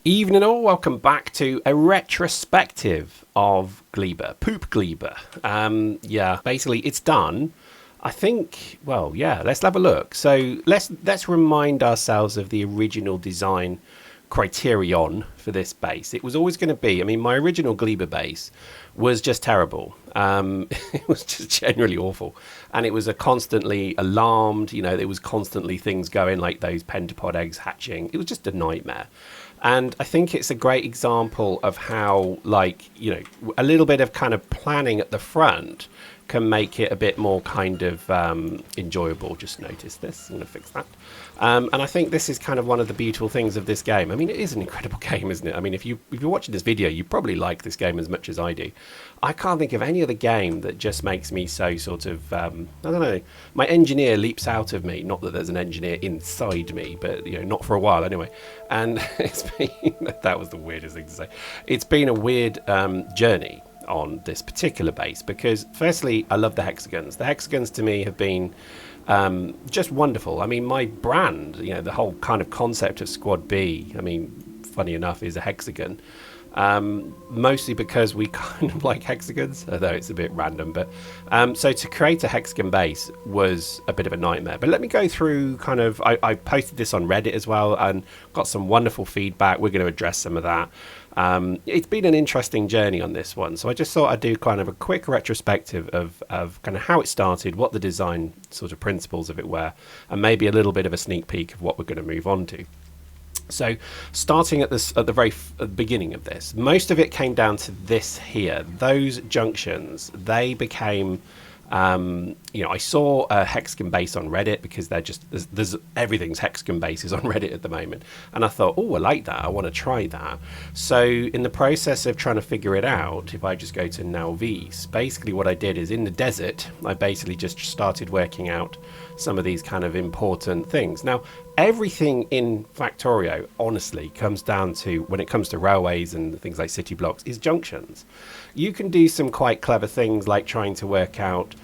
Evening all, welcome back to a retrospective of Gleba, Poop Gleba. Yeah, basically it's done. I think, well, yeah, let's have a look. So let's remind ourselves of the original design criterion for this base. It was always going to be, I mean, my original Gleba base was just terrible. It was just generally awful. And it was a constantly alarmed, there was constantly things going like those pentapod eggs hatching. It was just a nightmare. And I think it's a great example of how, a little bit of kind of planning at the front can make it a bit more kind of enjoyable. Just notice this. I'm going to fix that. And I think this is kind of one of the beautiful things of this game. I mean, it is an incredible game, isn't it? I mean, if you're watching this video, you probably like this game as much as I do. I can't think of any other game that just makes me so sort of, I don't know, my engineer leaps out of me. Not that there's an engineer inside me, but, not for a while anyway. And it's been, that was the weirdest thing to say. It's been a weird journey on this particular base because firstly I love the hexagons. The hexagons to me have been just wonderful. I mean, my brand, the whole kind of concept of Squad B, I mean, funny enough, is a hexagon, mostly because we kind of like hexagons, although it's a bit random. But so to create a hexagon base was a bit of a nightmare. But let me go through kind of, I posted this on Reddit as well and got some wonderful feedback. We're going to address some of that. It's been an interesting journey on this one, so I just thought I'd do kind of a quick retrospective of kind of how it started, what the design sort of principles of it were, and maybe a little bit of a sneak peek of what we're going to move on to. So starting at the very beginning of this, most of it came down to this here. Those junctions, they became... I saw a hexagon base on Reddit because they're just there's everything's hexagon bases on Reddit at the moment, and I thought, oh, I like that, I want to try that. So in the process of trying to figure it out, if I just go to Nauvis, basically what I did is in the desert I basically just started working out some of these kind of important things. Now everything in Factorio honestly comes down to, when it comes to railways and things like city blocks, is junctions. You can do some quite clever things like trying to work out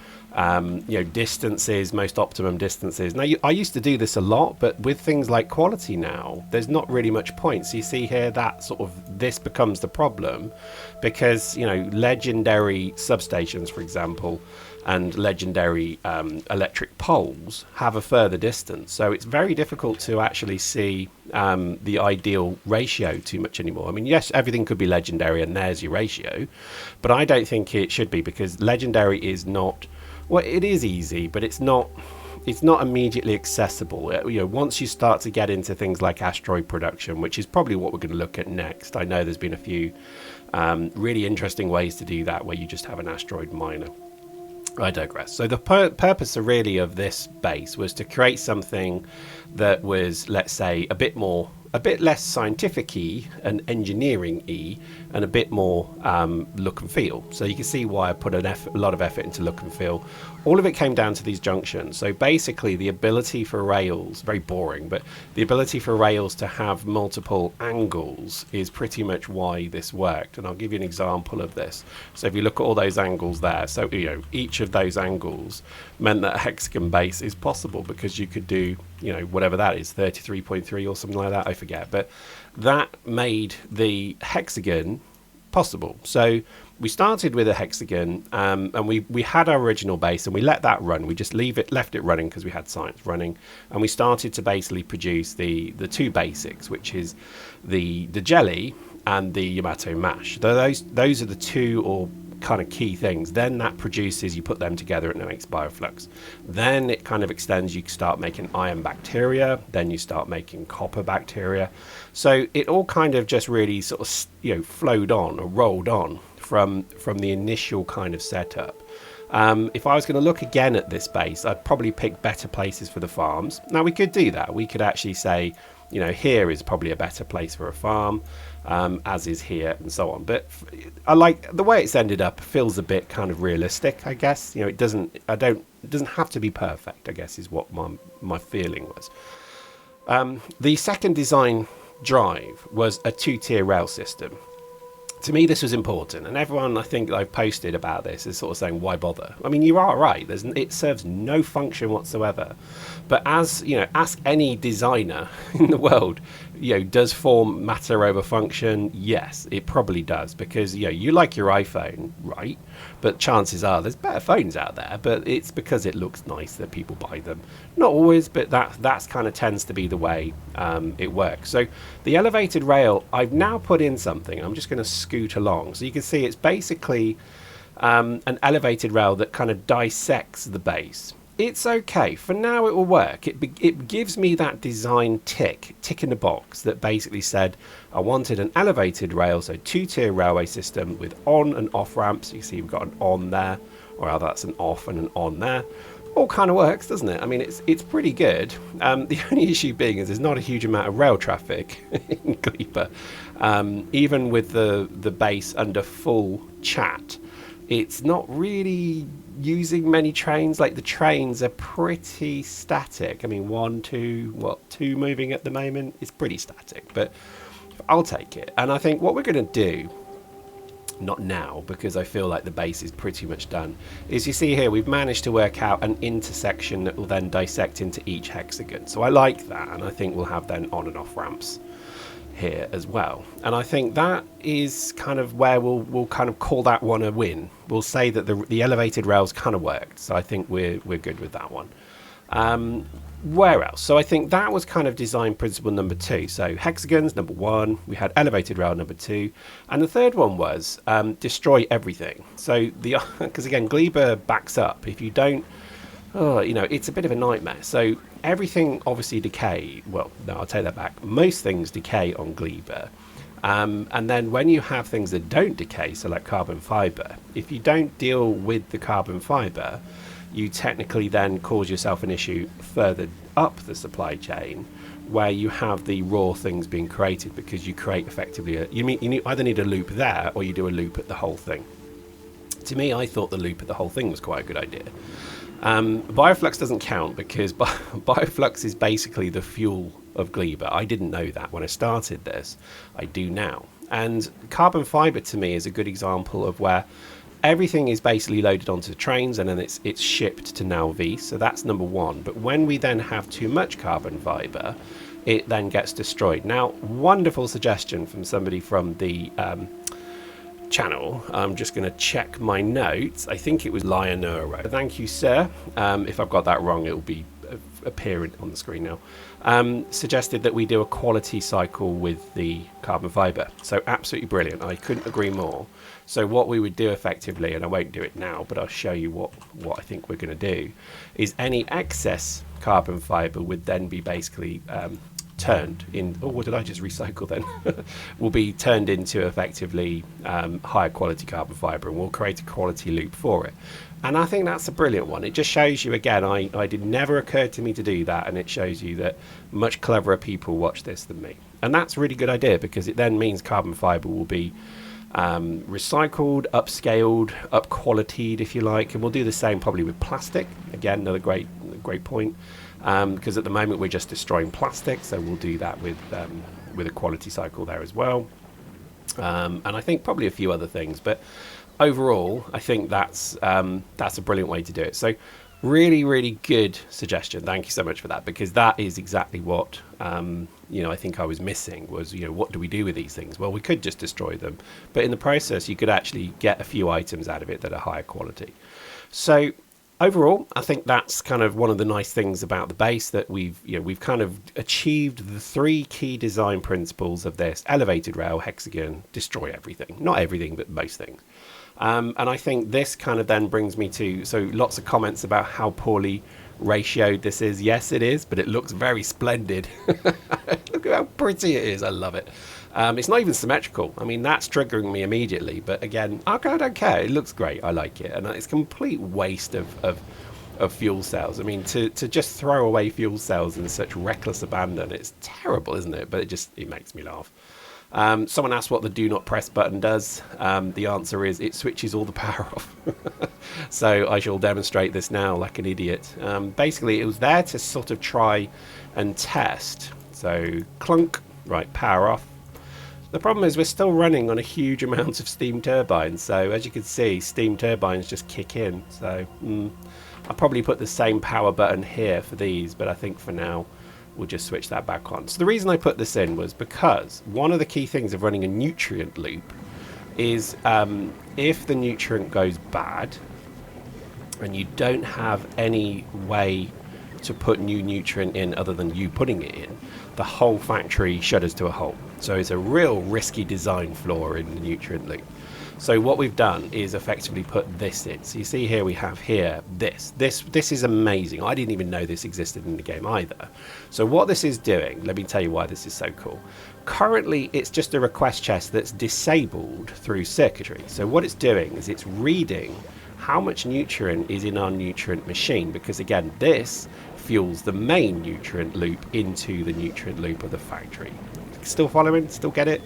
distances, most optimum distances. Now I used to do this a lot, but with things like quality now, there's not really much point. So you see here that sort of this becomes the problem because legendary substations, for example, and legendary electric poles have a further distance, so it's very difficult to actually see the ideal ratio too much anymore. I mean, yes, everything could be legendary and there's your ratio, but I don't think it should be, because legendary is not, well, it is easy, but it's not immediately accessible. Once you start to get into things like asteroid production, which is probably what we're going to look at next. I know there's been a few really interesting ways to do that where you just have an asteroid miner. I digress. So the purpose really of this base was to create something that was, let's say, a bit less scientific-y and engineering-y, and a bit more look and feel. So you can see why I put a lot of effort into look and feel. All of it came down to these junctions. So basically the ability for rails, very boring, but the ability for rails to have multiple angles is pretty much why this worked. And I'll give you an example of this. So if you look at all those angles there, so each of those angles meant that a hexagon base is possible, because you could do whatever that is, 33.3 or something like that, I forget, but that made the hexagon possible. So we started with a hexagon, and we had our original base, and we let that run. We just left it running because we had science running, and we started to basically produce the two basics, which is the jelly and the Yamato mash. Those are the two or kind of key things. Then that produces, you put them together and it makes bioflux. Then it kind of extends, you start making iron bacteria, then you start making copper bacteria. So it all kind of just really sort of flowed on or rolled on from the initial kind of setup. If I was going to look again at this base, I'd probably pick better places for the farms. Now we could do that. We could actually say, here is probably a better place for a farm, as is here, and so on. But I like the way it's ended up. Feels a bit kind of realistic, I guess. It doesn't have to be perfect, I guess, is what my feeling was. The second design drive was a two-tier rail system. To me, this was important, and everyone I think I've posted about this is sort of saying, why bother? I mean, you are right. It serves no function whatsoever. But as ask any designer in the world, does form matter over function? Yes, it probably does, because you like your iPhone, right? But chances are there's better phones out there, but it's because it looks nice that people buy them. Not always, but that's kind of tends to be the way it works. So the elevated rail, I've now put in something. I'm just going to scoot along so you can see it's basically an elevated rail that kind of dissects the base. It's okay for now, it will work. It gives me that design tick in the box that basically said I wanted an elevated rail, so two-tier railway system with on and off ramps. You can see we've got an on there, or rather that's an off and an on there. All kind of works, doesn't it? I mean, it's pretty good. The only issue being is there's not a huge amount of rail traffic in Gleba. Even with the base under full chat, it's not really using many trains. Like, the trains are pretty static. I mean, two moving at the moment. It's pretty static, but I'll take it. And I think what we're going to do, not now because I feel like the base is pretty much done, is you see here we've managed to work out an intersection that will then dissect into each hexagon. So I like that, and I think we'll have then on and off ramps here as well. And I think that is kind of where we'll kind of call that one a win. We'll say that the elevated rails kind of worked, so I think we're good with that one. Where else? So I think that was kind of design principle number 2. So hexagons number 1, we had elevated rail number 2, and the third one was destroy everything. So because again, Gleba backs up. If you don't, it's a bit of a nightmare. So everything obviously decay. Well, no, I'll take that back. Most things decay on Gleba. And then when you have things that don't decay, so like carbon fiber, if you don't deal with the carbon fiber, you technically then cause yourself an issue further up the supply chain, where you have the raw things being created, because you create effectively you either need a loop there, or you do a loop at the whole thing. To me, I thought the loop at the whole thing was quite a good idea. Bioflux doesn't count, because Bioflux is basically the fuel of Gleba. I didn't know that when I started this. I do now. And carbon fiber to me is a good example of where everything is basically loaded onto trains and then it's shipped to Nauvis. So that's number 1. But when we then have too much carbon fiber, it then gets destroyed. Now, wonderful suggestion from somebody from the channel. I'm just going to check my notes. I think it was Lionero. Thank you, sir. If I've got that wrong, it will be appearing on the screen now. Suggested that we do a quality cycle with the carbon fiber. So absolutely brilliant. I couldn't agree more. So what we would do effectively, and I won't do it now, but I'll show you what I think we're going to do, is any excess carbon fiber would then be basically turned in, oh, what did I just recycle then? Will be turned into effectively higher quality carbon fiber, and we'll create a quality loop for it. And I think that's a brilliant one. It just shows you again, I did never occur to me to do that, and it shows you that much cleverer people watch this than me. And that's a really good idea, because it then means carbon fiber will be recycled, upscaled, up qualitied, if you like, and we'll do the same probably with plastic. Again, another great point, because at the moment we're just destroying plastic, so we'll do that with a quality cycle there as well. And I think probably a few other things, but overall I think that's a brilliant way to do it. So really good suggestion. Thank you so much for that, because that is exactly what I think I was missing was, what do we do with these things? Well, we could just destroy them, but in the process you could actually get a few items out of it that are higher quality. So overall, I think that's kind of one of the nice things about the base, that we've kind of achieved the 3 key design principles of this: elevated rail, hexagon, destroy everything. Not everything, but most things. And I think this kind of then brings me to, so lots of comments about how poorly ratioed this is. Yes, it is, but it looks very splendid. Look at how pretty it is. I love it. It's not even symmetrical. I mean, that's triggering me immediately, but again, I don't care. It looks great. I like it. And it's a complete waste of fuel cells. I mean, to just throw away fuel cells in such reckless abandon, it's terrible, isn't it? But it makes me laugh. Someone asked what the do not press button does. The answer is it switches all the power off. So I shall demonstrate this now like an idiot. Basically, it was there to sort of try and test. So clunk, right, power off. The problem is we're still running on a huge amount of steam turbines. So as you can see, steam turbines just kick in. So I'll probably put the same power button here for these, but I think for now We'll just switch that back on. So the reason I put this in was because one of the key things of running a nutrient loop is if the nutrient goes bad and you don't have any way to put new nutrient in other than you putting it in, the whole factory shudders to a halt. So it's a real risky design flaw in the nutrient loop. So what we've done is effectively put this in. So you see here we have here this is amazing. I didn't even know this existed in the game either. So what this is doing, let me tell you why this is so cool. Currently it's just a request chest that's disabled through circuitry. So what it's doing is it's reading how much nutrient is in our nutrient machine, because again this fuels the main nutrient loop into the nutrient loop of the factory. Still following? Still get it?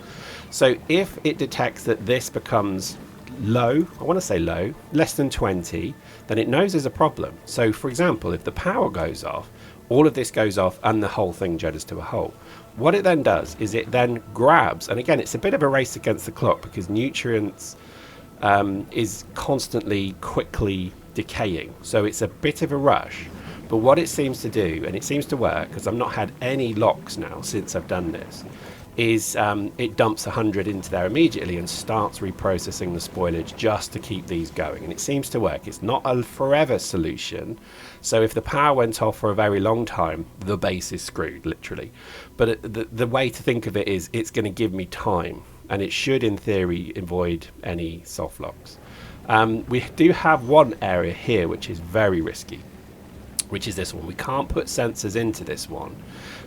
So if it detects that this becomes low, I want to say low, less than 20, then it knows there's a problem. So for example, if the power goes off, all of this goes off and the whole thing judders to a halt. What it then does is it then grabs, and again it's a bit of a race against the clock because nutrients is constantly quickly decaying, so it's a bit of a rush. But what it seems to do, and it seems to work because I've not had any locks now since I've done this, is it dumps 100 into there immediately and starts reprocessing the spoilage just to keep these going, and it seems to work. It's not a forever solution, so if the power went off for a very long time, the base is screwed literally. But the way to think of it is it's going to give me time, and it should in theory avoid any soft locks. We do have one area here which is very risky, which is this one. We can't put sensors into this one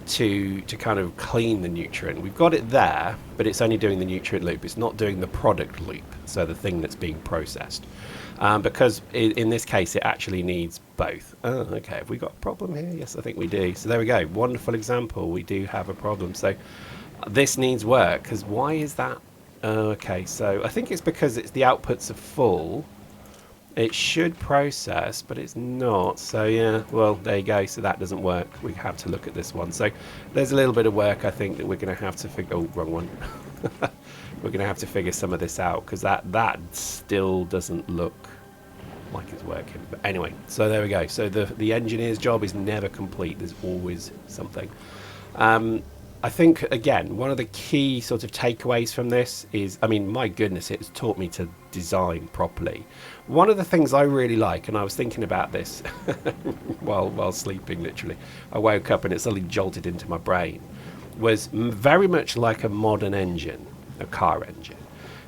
to kind of clean the nutrient. We've got it there, but it's only doing the nutrient loop. It's not doing the product loop, so the thing that's being processed. Because in this case, it actually needs both. Oh, okay, have we got a problem here? Yes, I think we do. So there we go. Wonderful example. We do have a problem. So this needs work, because why is that? Okay, so I think it's because it's the outputs are full. It should process, but it's not. So yeah, well, there you go. So that doesn't work. We have to look at this one. So there's a little bit of work, I think, that we're going to have to figure. Oh, wrong one. We're going to have to figure some of this out, because that still doesn't look like it's working. But anyway, so there we go. So the engineer's job is never complete. There's always something. I think, again, one of the key sort of takeaways from this is, I mean, my goodness, it's taught me to design properly. One of the things I really like, and I was thinking about this while sleeping, literally, I woke up and it suddenly jolted into my brain, was very much like a modern engine, a car engine.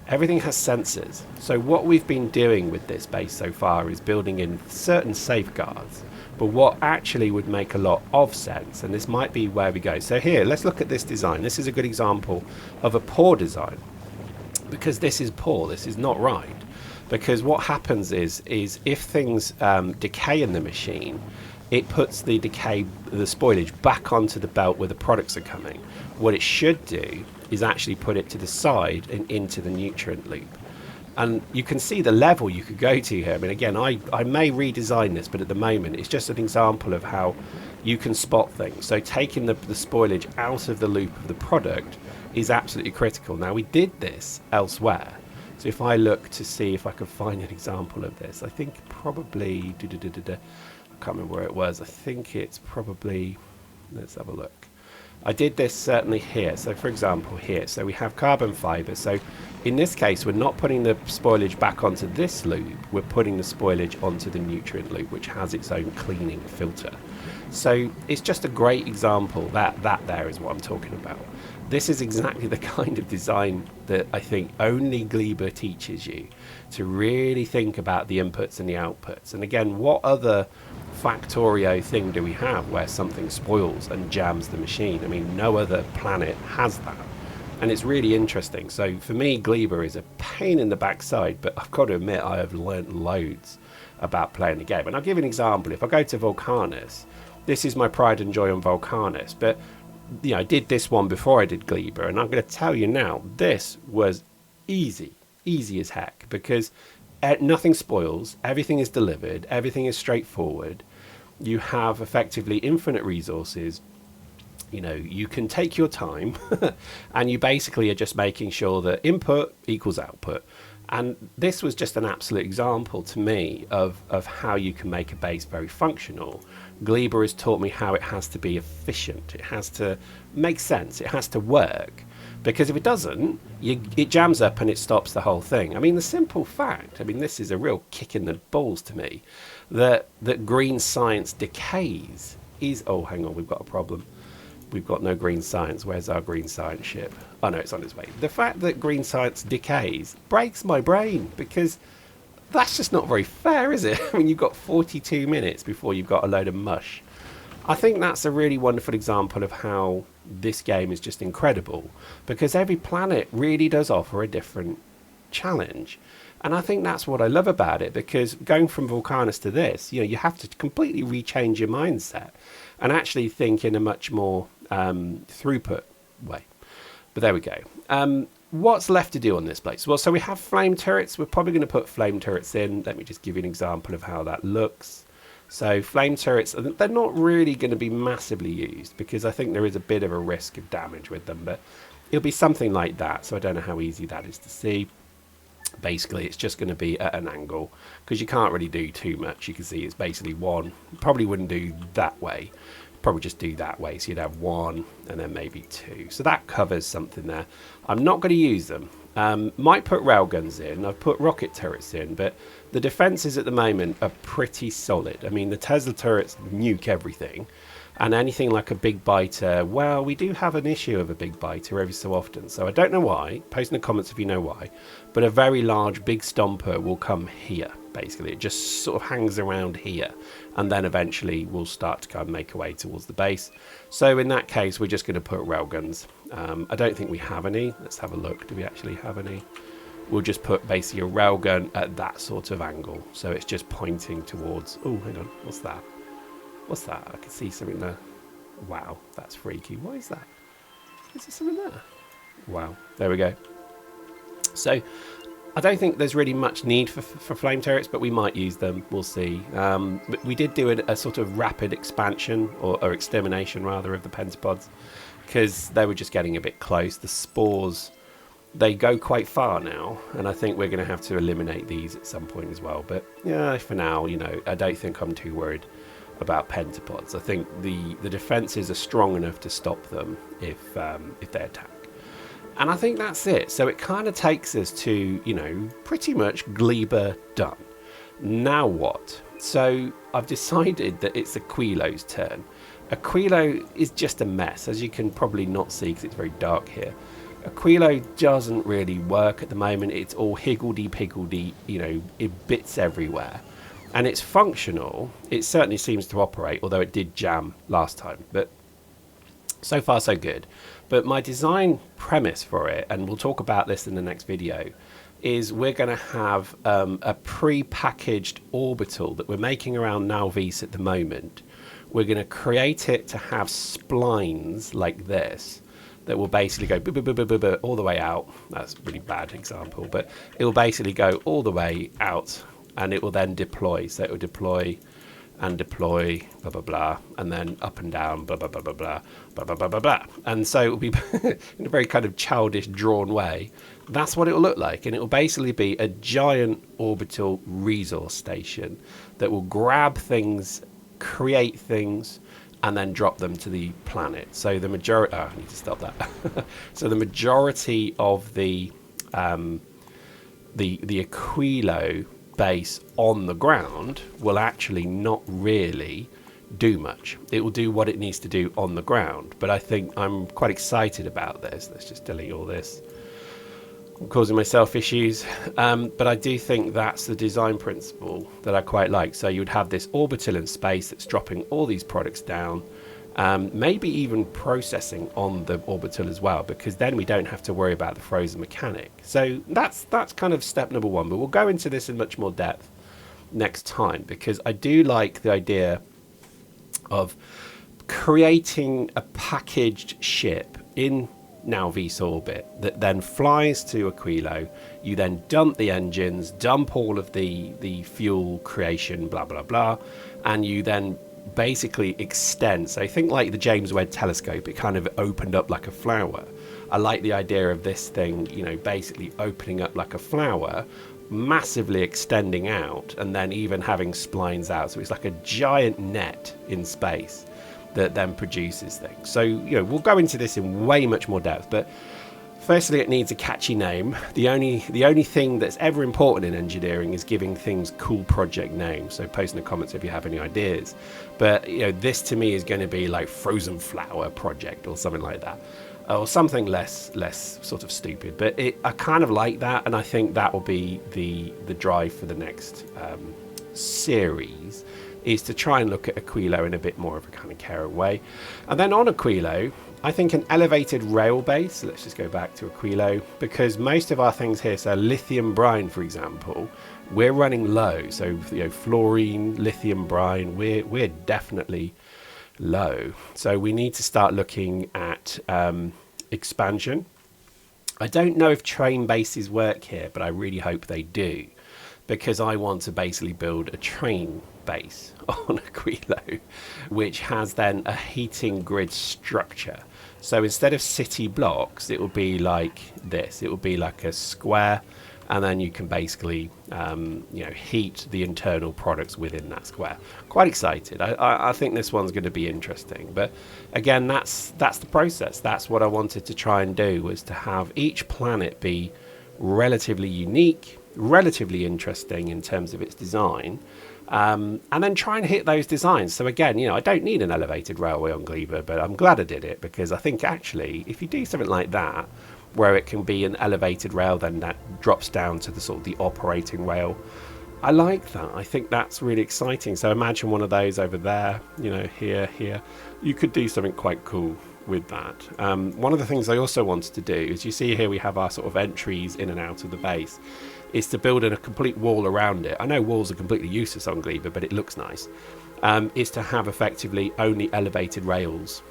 Everything has sensors. So what we've been doing with this base so far is building in certain safeguards. But what actually would make a lot of sense, and this might be where we go. So here, let's look at this design. This is a good example of a poor design, because this is poor. This is not right. Because what happens is if things decay in the machine, it puts the spoilage back onto the belt where the products are coming. What it should do is actually put it to the side and into the nutrient loop. And you can see the level you could go to here. I mean, again, I may redesign this, but at the moment it's just an example of how you can spot things. So taking the spoilage out of the loop of the product is absolutely critical. Now, we did this elsewhere. So if I look to see if I can find an example of this, I think probably, I can't remember where it was. I think it's probably, let's have a look. I did this certainly here. So for example here, so we have carbon fiber. So in this case, we're not putting the spoilage back onto this loop. We're putting the spoilage onto the nutrient loop, which has its own cleaning filter. So it's just a great example. That there is what I'm talking about. This is exactly the kind of design that I think only Gleba teaches you, to really think about the inputs and the outputs. And again, what other Factorio thing do we have where something spoils and jams the machine? I mean, no other planet has that. And it's really interesting. So for me, Gleba is a pain in the backside, but I've got to admit I have learnt loads about playing the game. And I'll give you an example. If I go to Vulcanus, this is my pride and joy on Vulcanus, but you know, I did this one before I did Gleba, and I'm going to tell you now, this was easy as heck, because nothing spoils, everything is delivered, everything is straightforward. You have effectively infinite resources. you know, you can take your time and you basically are just making sure that input equals output. And this was just an absolute example to me of how you can make a base very functional. Gleba has taught me how it has to be efficient. It has to make sense. It has to work. Because if it doesn't, it jams up and it stops the whole thing. I mean, the simple fact, I mean, this is a real kick in the balls to me, that green science decays is... Oh, hang on, we've got a problem. We've got no green science. Where's our green science ship? Oh, no, it's on its way. The fact that green science decays breaks my brain, because that's just not very fair, is it? I mean, you've got 42 minutes before you've got a load of mush. I think that's a really wonderful example of how this game is just incredible, because every planet really does offer a different challenge. And I think that's what I love about it, because going from Vulcanus to this, you know, you have to completely rechange your mindset and actually think in a much more throughput way. But there we go. What's left to do on this place? Well, so we have flame turrets. We're probably going to put flame turrets in. Let me just give you an example of how that looks. So flame turrets, they're not really going to be massively used, because I think there is a bit of a risk of damage with them, but it'll be something like that. So I don't know how easy that is to see. Basically, it's just going to be at an angle, because you can't really do too much. You can see it's basically one. Probably wouldn't do that way. Probably just do that way. So you'd have one and then maybe two. So that covers something there. I'm not going to use them. Might put railguns in. I've put rocket turrets in, but the defenses at the moment are pretty solid. I mean, the Tesla turrets nuke everything, and anything like a big biter, well, we do have an issue of a big biter every so often. So I don't know why. Post in the comments if you know why. But a very large big stomper will come here. Basically, it just sort of hangs around here, and then eventually we'll start to kind of make our way towards the base. So in that case, we're just going to put railguns. I don't think we have any. Let's have a look. Do we actually have any? We'll just put basically a railgun at that sort of angle, so it's just pointing towards... Oh, hang on. What's that? What's that? I can see something there. Wow, that's freaky. What is that? Is there something there? Wow, there we go. So I don't think there's really much need for flame turrets, but we might use them. We'll see. But we did do a sort of rapid expansion, or extermination rather, of the pentapods, because they were just getting a bit close. The spores, they go quite far now, and I think we're going to have to eliminate these at some point as well. But yeah, for now, you know, I don't think I'm too worried about pentapods. I think the defenses are strong enough to stop them if they attack. And I think that's it. So it kind of takes us to, you know, pretty much Gleba done. Now what? So I've decided that it's Aquilo's turn. Aquilo is just a mess, as you can probably not see because it's very dark here. Aquilo doesn't really work at the moment. It's all higgledy-piggledy, you know, it bits everywhere. And it's functional. It certainly seems to operate, although it did jam last time. But so far, so good. But my design premise for it, and we'll talk about this in the next video, is we're going to have a pre-packaged orbital that we're making around Nauvis at the moment. We're going to create it to have splines like this that will basically go all the way out. That's a really bad example, but it will basically go all the way out, and it will then deploy. So it will deploy and deploy, blah, blah, blah, and then up and down, blah, blah, blah, blah, blah, blah, blah, blah, blah, blah. And so it will be in a very kind of childish, drawn way. That's what it will look like. And it will basically be a giant orbital resource station that will grab things, create things, and then drop them to the planet. So the majority... Oh, I need to stop that. So the majority of the Aquilo base on the ground will actually not really do much. It will do what it needs to do on the ground, but I think I'm quite excited about this. Let's just delete all this. I'm causing myself issues, but I do think that's the design principle that I quite like. So you'd have this orbital in space that's dropping all these products down, maybe even processing on the orbital as well, because then we don't have to worry about the frozen mechanic. So that's kind of step number one, but we'll go into this in much more depth next time, because I do like the idea of creating a packaged ship in Nauvis orbit that then flies to Aquilo. You then dump the engines, dump all of the fuel creation, blah blah blah, and you then basically extend. So think like the James Webb Telescope, it kind of opened up like a flower. I like the idea of this thing, you know, basically opening up like a flower, massively extending out, and then even having splines out. So it's like a giant net in space that then produces things. So, you know, we'll go into this in way much more depth, but firstly, it needs a catchy name. The only thing that's ever important in engineering is giving things cool project names. So post in the comments if you have any ideas. But, you know, this to me is going to be like Frozen Flower Project or something like that, or something less sort of stupid. But I kind of like that, and I think that will be the drive for the next series, is to try and look at Aquilo in a bit more of a kind of caring way. And then on Aquilo, I think an elevated rail base. So let's just go back to Aquilo, because most of our things here, so lithium brine, for example, we're running low. So, you know, fluorine, lithium brine, we're definitely low. So we need to start looking at expansion. I don't know if train bases work here, but I really hope they do, because I want to basically build a train base on Aquilo, which has then a heating grid structure. So instead of city blocks, it will be like this. It will be like a square, and then you can basically you know, heat the internal products within that square. Quite excited. I think this one's going to be interesting. But again, that's the process. That's what I wanted to try and do, was to have each planet be relatively unique, relatively interesting in terms of its design, and then try and hit those designs. So again, you know, I don't need an elevated railway on Gleba, but I'm glad I did it, because I think actually if you do something like that, where it can be an elevated rail then that drops down to the sort of the operating rail, I like that. I think that's really exciting. So imagine one of those over there, you know, here. You could do something quite cool with that. One of the things I also wanted to do is, you see here we have our sort of entries in and out of the base, is to build in a complete wall around it. I know walls are completely useless on Gleba, but it looks nice. Is to have effectively only elevated rails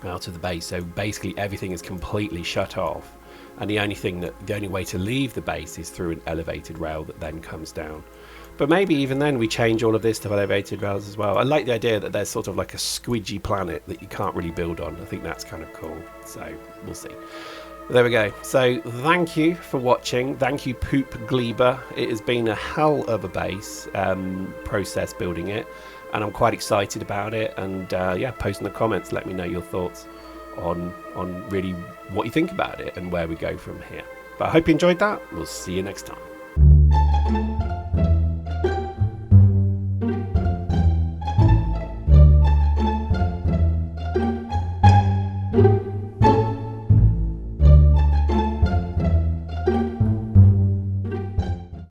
out of the base. So basically everything is completely shut off, and the only way to leave the base is through an elevated rail that then comes down. But maybe even then we change all of this to elevated rails as well. I like the idea that there's sort of like a squidgy planet that you can't really build on. I think that's kind of cool. So we'll see. There we go. So thank you for watching. Thank you, Poop Gleba. It has been a hell of a base process building it, and I'm quite excited about it. And yeah, post in the comments, let me know your thoughts on really what you think about it and where we go from here. But I hope you enjoyed that. We'll see you next time.